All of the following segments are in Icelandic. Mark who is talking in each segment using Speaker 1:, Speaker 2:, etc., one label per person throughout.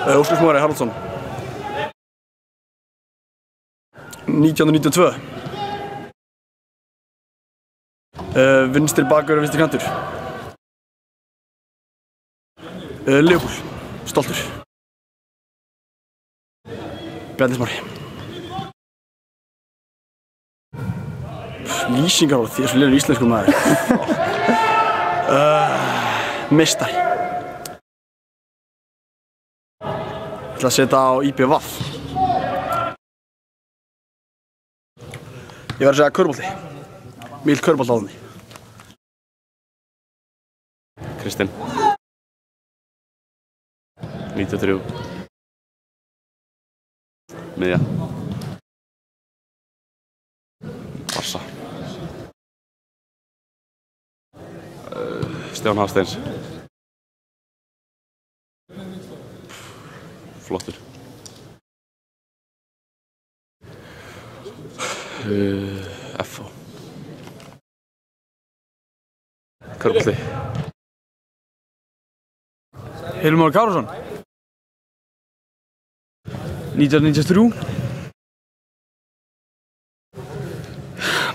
Speaker 1: Óskar Smári Haraldsson. 1992. Vinstri bakur og vinstri kantur. Leopold. Stoltur. Bjarni Smári. Lýsingar á því að svo lérur íslensku maður. Meistari. Ég ætla að setja á IBVF. Ég verð að segja körfubolti. Mikill körfuboltaáhuginn.
Speaker 2: Kristinn. 93. Miðja. Barsa. Stefán Hafsteins. Flottur. FH. Körfubolti.
Speaker 1: Hilmar Kárason. 1993.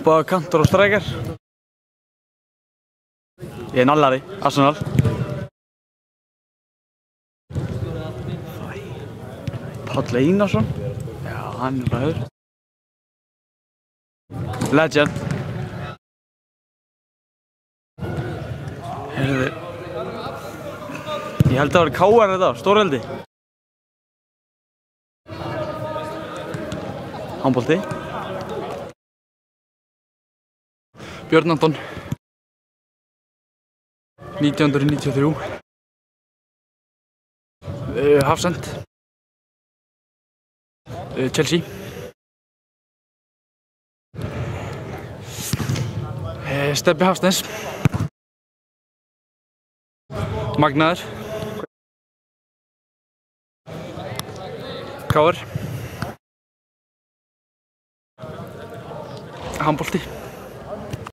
Speaker 1: Báða kantor og strækjar. Ég er nallari, Arsenal. Páll Einarsson. Já, hann er bara höfður. Legend. Heyrðu. Ég held að það var KR þetta, stórveldi. Handbolti. Björn Anton. 1993. Hafsend. Chelsea. Stebbi Hafsteins. Magnaður. KR. Handbolti.